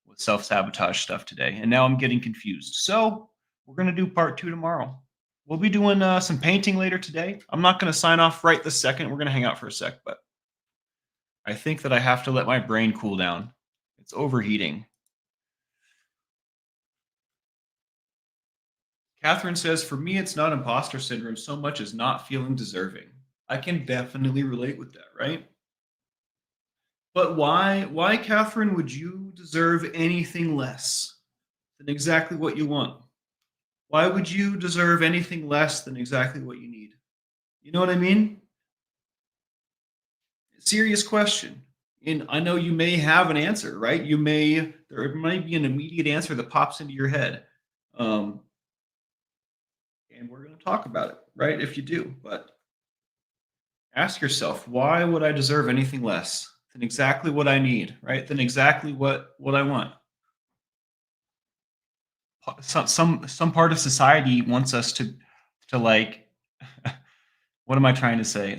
Speaker 1: with self-sabotage stuff today, and now I'm getting confused. So we're going to do part 2 tomorrow. We'll be doing some painting later today. I'm not going to sign off right this second. We're going to hang out for a sec, but I think that I have to let my brain cool down. It's overheating. Catherine says, for me, it's not imposter syndrome so much as not feeling deserving. I can definitely relate with that, right? But why, Catherine, would you deserve anything less than exactly what you want? Why would you deserve anything less than exactly what you need? You know what I mean? Serious question. And I know you may have an answer, right? There might be an immediate answer that pops into your head. Um, and we're going to talk about it, right? If you do, but ask yourself, why would I deserve anything less than exactly what I need, right? Than exactly what I want? Some part of society wants us to like what am I trying to say? I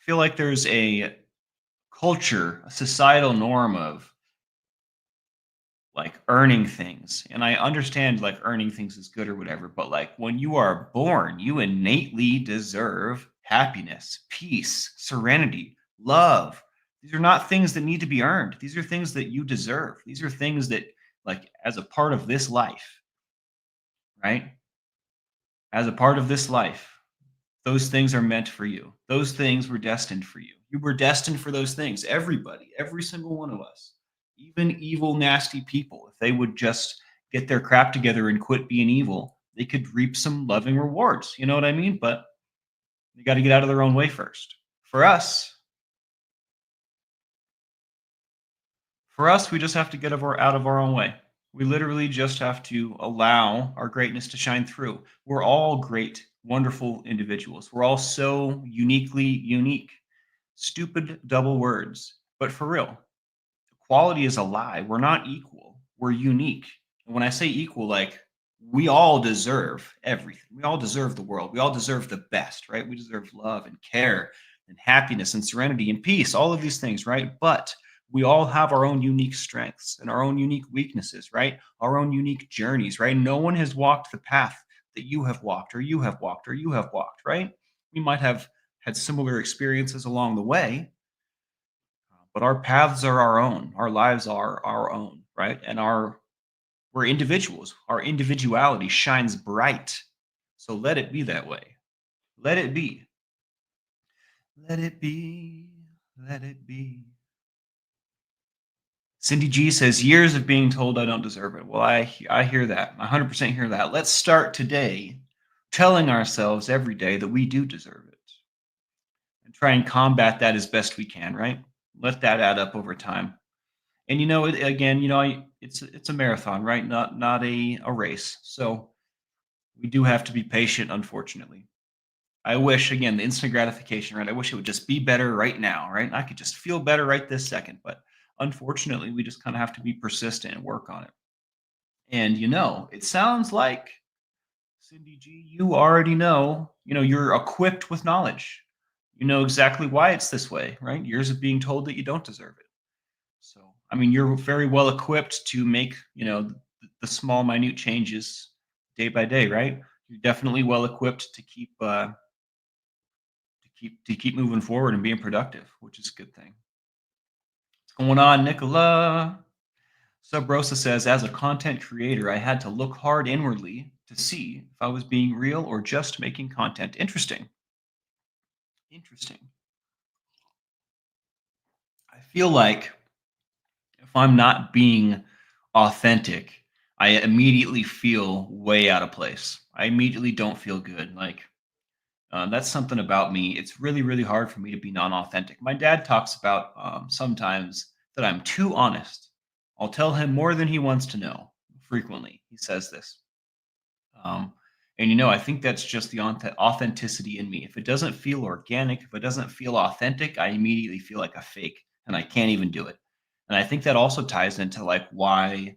Speaker 1: feel like there's a culture, a societal norm of like earning things. And I understand like earning things is good or whatever, but like when you are born, you innately deserve happiness, peace, serenity, love. These are not things that need to be earned. These are things that you deserve. These are things that, like, as a part of this life, right? As a part of this life, those things are meant for you. Those things were destined for you. You were destined for those things. Everybody, every single one of us, even evil, nasty people, if they would just get their crap together and quit being evil, they could reap some loving rewards. You know what I mean? But they got to get out of their own way first. For us, for us, we just have to get out of our own way. We literally just have to allow our greatness to shine through. We're all great, wonderful individuals. We're all so uniquely unique. Stupid double words. But for real, equality is a lie. We're not equal. We're unique. And when I say equal, like, we all deserve everything. We all deserve the world. We all deserve the best, right? We deserve love and care and happiness and serenity and peace, all of these things, right? But we all have our own unique strengths and our own unique weaknesses, right? Our own unique journeys, right? No one has walked the path that you have walked or you have walked or you have walked, right? We might have had similar experiences along the way, but our paths are our own. Our lives are our own, right? And we're individuals. Our individuality shines bright. So let it be that way. Let it be. Let it be. Let it be. Cindy G says, years of being told I don't deserve it. Well, I hear that. I 100% hear that. Let's start today telling ourselves every day that we do deserve it and try and combat that as best we can, right? Let that add up over time. And again, it's a marathon, right? Not a race. So we do have to be patient, unfortunately. I wish, again, the instant gratification, right? I wish it would just be better right now, right? I could just feel better right this second. But unfortunately, we just kind of have to be persistent and work on it. And it sounds like, Cindy G, you already know, you're equipped with knowledge. You know exactly why it's this way, right? Years of being told that you don't deserve it. So, I mean, you're very well equipped to make, the small, minute changes day by day, right? You're definitely well equipped to keep moving forward and being productive, which is a good thing. What's going on, Nicola? Sub Rosa says, as a content creator, I had to look hard inwardly to see if I was being real or just making content. Interesting. Interesting. I feel like if I'm not being authentic, I immediately feel way out of place. I immediately don't feel good. Like, that's something about me. It's really, really hard for me to be non-authentic. My dad talks about sometimes that I'm too honest. I'll tell him more than he wants to know. Frequently, he says this. And I think that's just the authenticity in me. If it doesn't feel organic, if it doesn't feel authentic, I immediately feel like a fake, and I can't even do it. And I think that also ties into like why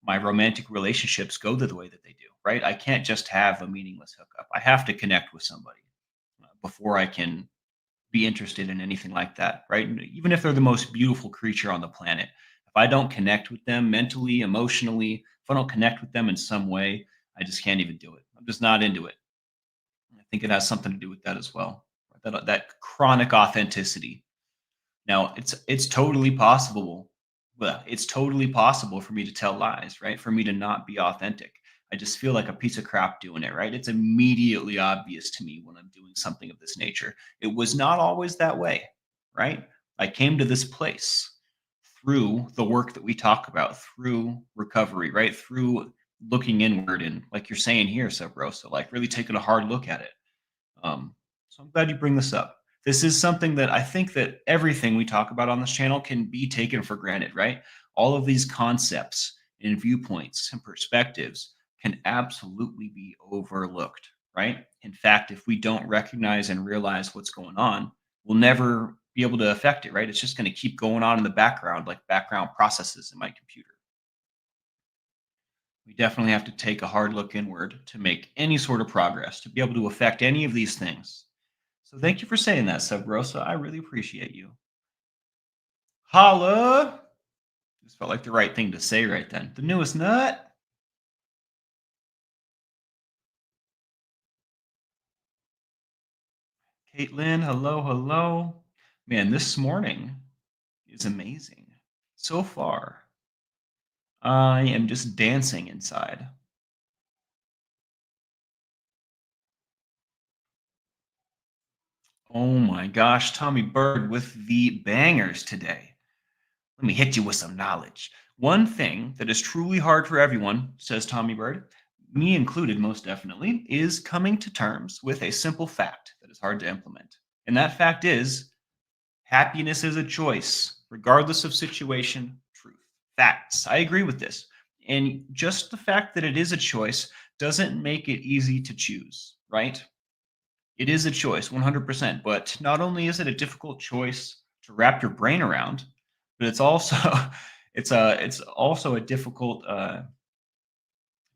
Speaker 1: my romantic relationships go the way that they do, right? I can't just have a meaningless hookup. I have to connect with somebody before I can be interested in anything like that, right? And even if they're the most beautiful creature on the planet, if I don't connect with them mentally, emotionally, if I don't connect with them in some way, I just can't even do it. I'm just not into it. I think it has something to do with that as well. That chronic authenticity. Now, it's totally possible. Well, it's totally possible for me to tell lies, right? For me to not be authentic. I just feel like a piece of crap doing it, right? It's immediately obvious to me when I'm doing something of this nature. It was not always that way, right? I came to this place through the work that we talk about, through recovery, right? Through looking inward and, like you're saying here, Subrosa, like really taking a hard look at it. So I'm glad you bring this up. This is something that I think that everything we talk about on this channel can be taken for granted, right? All of these concepts and viewpoints and perspectives can absolutely be overlooked, right? In fact, if we don't recognize and realize what's going on, we'll never be able to affect it, right? It's just going to keep going on in the background, like background processes in my computer. We definitely have to take a hard look inward to make any sort of progress, to be able to affect any of these things. So thank you for saying that, Sub Rosa. I really appreciate you. Holla! Just felt like the right thing to say right then. The newest nut. Caitlin, hello, hello. Man, this morning is amazing. So far, I am just dancing inside. Oh my gosh, Tommy Bird with the bangers today. Let me hit you with some knowledge. One thing that is truly hard for everyone, says Tommy Bird, me included most definitely, is coming to terms with a simple fact that is hard to implement. And that fact is happiness is a choice, regardless of situation, truth. Facts. I agree with this. And just the fact that it is a choice doesn't make it easy to choose, right? It is a choice, 100%. But not only is it a difficult choice to wrap your brain around, but it's also it's also a difficult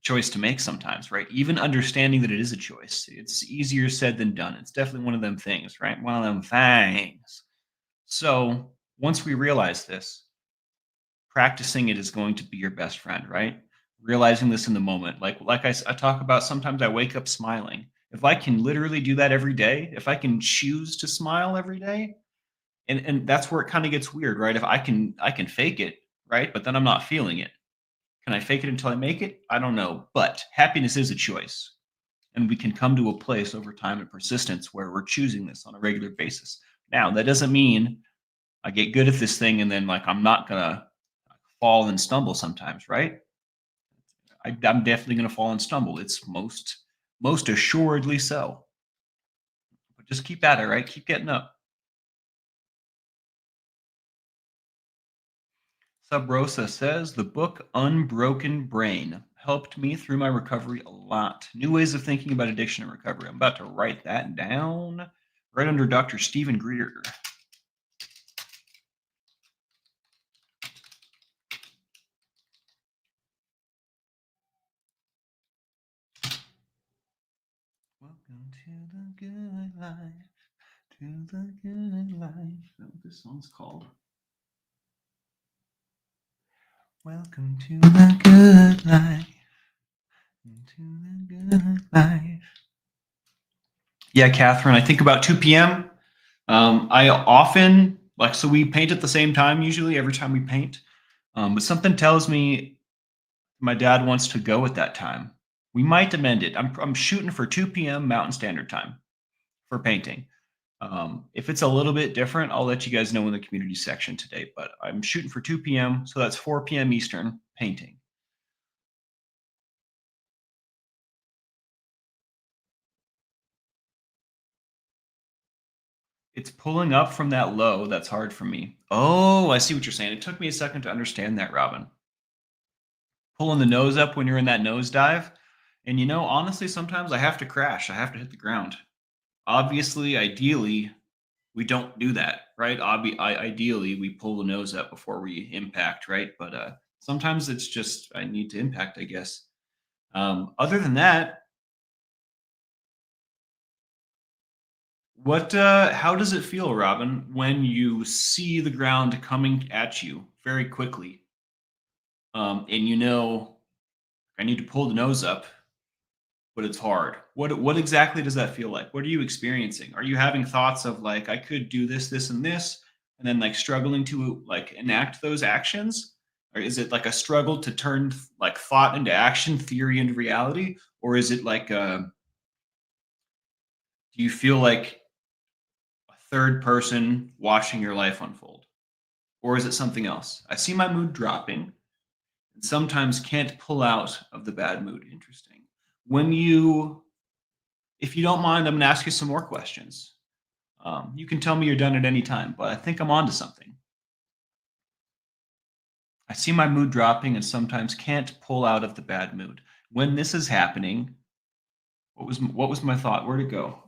Speaker 1: choice to make sometimes, right? Even understanding that it is a choice, it's easier said than done. It's definitely one of them things, right? One of them things. So once we realize this, practicing it is going to be your best friend, right? Realizing this in the moment, I talk about. Sometimes I wake up smiling. If I can literally do that every day, if I can choose to smile every day, and that's where it kind of gets weird, right? If I can fake it, right? But then I'm not feeling it. Can I fake it until I make it? I don't know. But happiness is a choice. And we can come to a place over time and persistence where we're choosing this on a regular basis. Now, that doesn't mean I get good at this thing and then like I'm not gonna fall and stumble sometimes, right? I'm definitely gonna fall and stumble. It's most assuredly so. But just keep at it, right? Keep getting up. Sub Rosa says the book Unbroken Brain helped me through my recovery a lot. New ways of thinking about addiction and recovery. I'm about to write that down right under Dr. Stephen Greer. Welcome to the good life, to the good life. Is that what this song's called? Welcome to the good life, to the good life. Yeah, Catherine, I think about 2 p.m. I often, like, so we paint at the same time usually every time we paint. But something tells me my dad wants to go at that time. We might amend it. I'm shooting for 2 p.m. Mountain Standard Time for painting. If it's a little bit different, I'll let you guys know in the community section today. But I'm shooting for 2 p.m., so that's 4 p.m. Eastern painting. It's pulling up from that low that's hard for me. Oh, I see what you're saying. It took me a second to understand that, Robin. Pulling the nose up when you're in that nosedive. And honestly, sometimes I have to crash. I have to hit the ground. Obviously, ideally, we don't do that, right? Ideally, we pull the nose up before we impact, right? But sometimes it's just I need to impact, I guess. Other than that, how does it feel, Robin, when you see the ground coming at you very quickly, and I need to pull the nose up, but it's hard. What exactly does that feel like? What are you experiencing? Are you having thoughts of like I could do this, this, and this, and then like struggling to like enact those actions? Or is it like a struggle to turn like thought into action, theory into reality? Or is it like do you feel like a third person watching your life unfold? Or is it something else? I see my mood dropping and sometimes can't pull out of the bad mood. Interesting. When you If you don't mind, I'm going to ask you some more questions. You can tell me you're done at any time, but I think I'm on to something. I see my mood dropping and sometimes can't pull out of the bad mood. When this is happening, what was my thought? Where'd it go?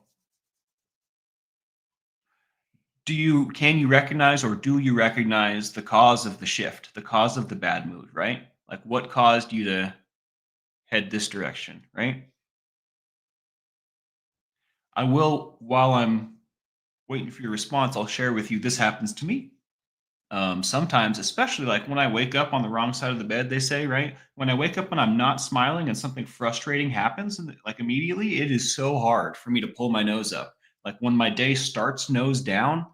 Speaker 1: Can you recognize or do you recognize the cause of the shift, the cause of the bad mood, right? Like what caused you to head this direction, right? I will, while I'm waiting for your response, I'll share with you this happens to me. Sometimes, especially like when I wake up on the wrong side of the bed, they say, right? When I wake up and I'm not smiling and something frustrating happens, and like immediately, it is so hard for me to pull my nose up. Like when my day starts nose down,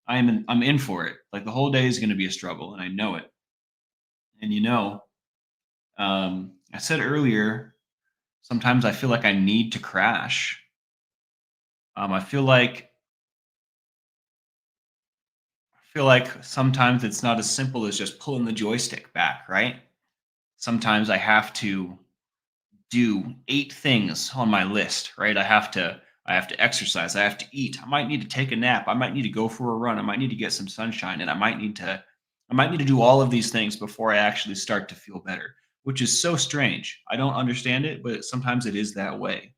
Speaker 1: I'm in for it. Like the whole day is going to be a struggle, and I know it. And I said earlier, sometimes I feel like I need to crash. I feel like sometimes it's not as simple as just pulling the joystick back, right? Sometimes I have to do 8 things on my list, right? I have to exercise, I have to eat, I might need to take a nap, I might need to go for a run, I might need to get some sunshine, and I might need to do all of these things before I actually start to feel better, which is so strange. I don't understand it, but sometimes it is that way.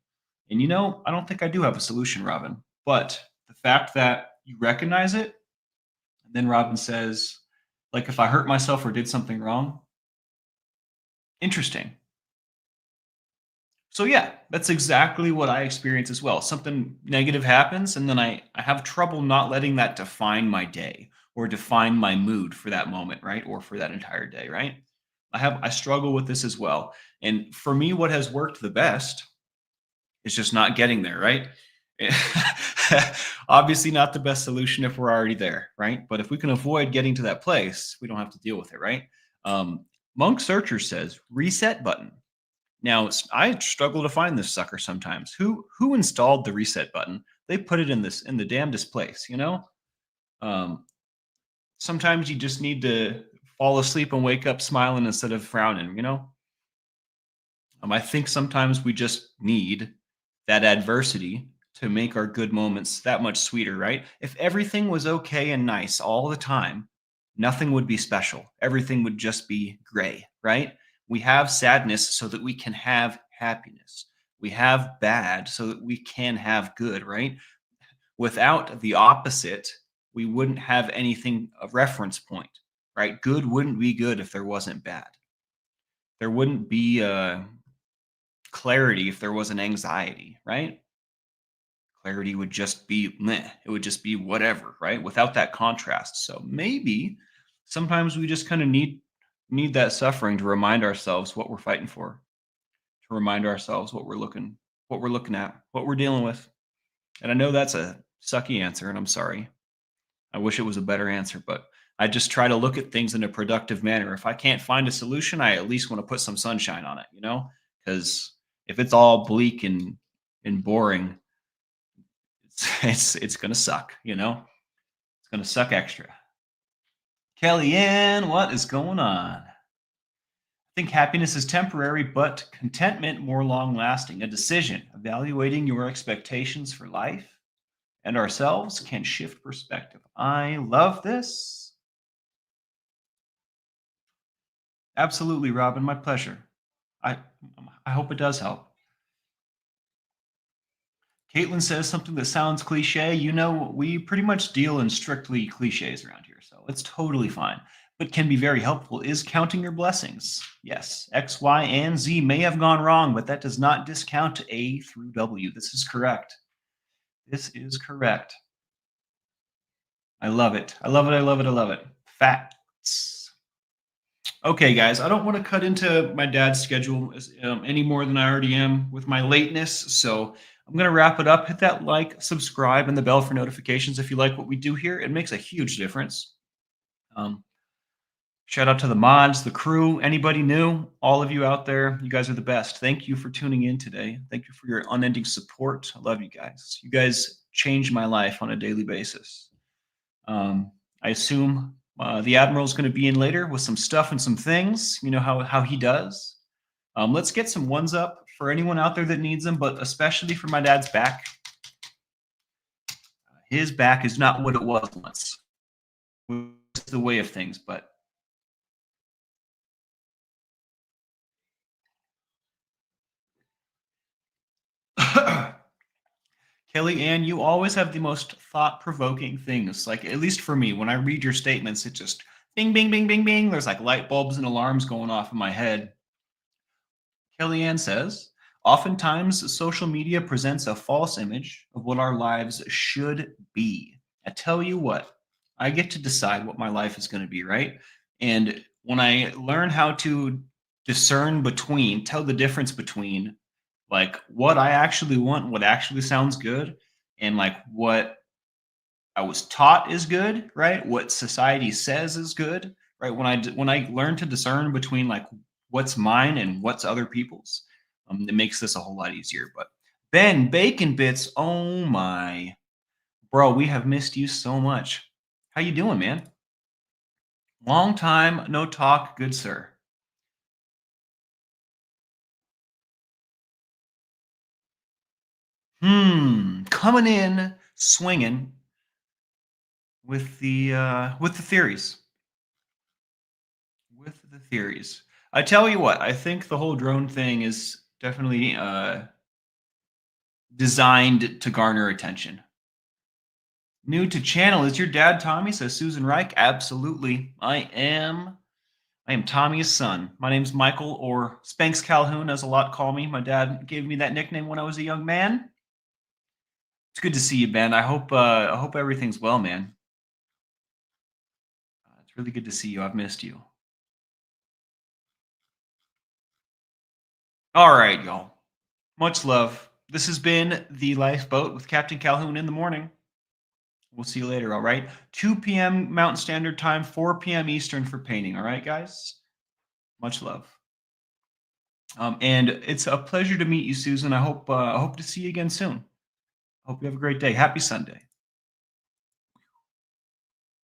Speaker 1: And I don't think I do have a solution, Robin. But the fact that you recognize it, and then Robin says, like if I hurt myself or did something wrong, interesting. So yeah, that's exactly what I experience as well. Something negative happens, and then I have trouble not letting that define my day or define my mood for that moment, right? Or for that entire day, right? I struggle with this as well. And for me, what has worked the best is just not getting there, right? Obviously not the best solution if we're already there, right? But if we can avoid getting to that place, we don't have to deal with it, right? Monk Searcher says reset button. Now, I struggle to find this sucker sometimes. Who installed the reset button? They put it in the damnedest place. Um, Sometimes you just need to fall asleep and wake up smiling instead of frowning. I think sometimes we just need that adversity to make our good moments that much sweeter, right? If everything was okay and nice all the time, nothing would be special. Everything would just be gray, right? We have sadness so that we can have happiness. We have bad so that we can have good, right? Without the opposite, we wouldn't have anything a reference point, right? Good wouldn't be good if there wasn't bad. There wouldn't be clarity if there was an anxiety, right? Clarity would just be meh. It would just be whatever, right? Without that contrast. So maybe sometimes we just kind of need that suffering to remind ourselves what we're fighting for, to remind ourselves what we're looking at, what we're dealing with. And I know that's a sucky answer, and I'm sorry. I wish it was a better answer, but I just try to look at things in a productive manner. If I can't find a solution, I at least want to put some sunshine on it. Because if it's all bleak and boring, it's gonna suck. It's gonna suck extra. Kellyanne, what is going on? I think happiness is temporary, but contentment more long lasting. A decision, evaluating your expectations for life and ourselves can shift perspective. I love this. Absolutely, Robin. My pleasure. I I hope it does help. Caitlin says something that sounds cliche. We pretty much deal in strictly cliches around here, so it's totally fine. But can be very helpful is counting your blessings. Yes, X, Y, and Z may have gone wrong, but that does not discount A through W. This is correct. This is correct. I love it. I love it. I love it. I love it. Facts. Okay, guys, I don't want to cut into my dad's schedule any more than I already am with my lateness. So I'm going to wrap it up. Hit that like, subscribe, and the bell for notifications if you like what we do here. It makes a huge difference. Um, Shout out to the mods, the crew, anybody new, all of you out there. You guys are the best. Thank you for tuning in today. Thank you for your unending support. I love you guys. You guys change my life on a daily basis. I assume the Admiral's going to be in later with some stuff and some things. You know how he does. Let's get some ones up for anyone out there that needs them, but especially for my dad's back. His back is not what it was once. It's the way of things, but Kelly Ann, you always have the most thought-provoking things. Like, at least for me, when I read your statements, it just bing, bing, bing, bing, bing. There's like light bulbs and alarms going off in my head. Kellyanne says, oftentimes social media presents a false image of what our lives should be. I tell you what, I get to decide what my life is going to be, right? And when I learn how to discern between, tell the difference between like what I actually want, what actually sounds good, and like what I was taught is good, right? What society says is good, right? When I learn to discern between like what's mine and what's other people's, it makes this a whole lot easier. But Ben Bacon Bits, oh my, bro, we have missed you so much. How you doing, man? Long time no talk, good sir. Coming in swinging with the theories. With the theories. I tell you what, I think the whole drone thing is definitely designed to garner attention. New to channel, is your dad Tommy? Says Susan Reich. Absolutely. I am Tommy's son. My name's Michael, or Spanx Calhoun, as a lot call me. My dad gave me that nickname when I was a young man. It's good to see you, Ben. I hope everything's well, man. It's really good to see you. I've missed you. All right, y'all. Much love. This has been the Lifeboat with Captain Calhoun in the morning. We'll see you later, all right? 2 p.m. Mountain Standard Time, 4 p.m. Eastern for painting, all right, guys? Much love. And it's a pleasure to meet you, Susan. I hope to see you again soon. Hope you have a great day. Happy Sunday.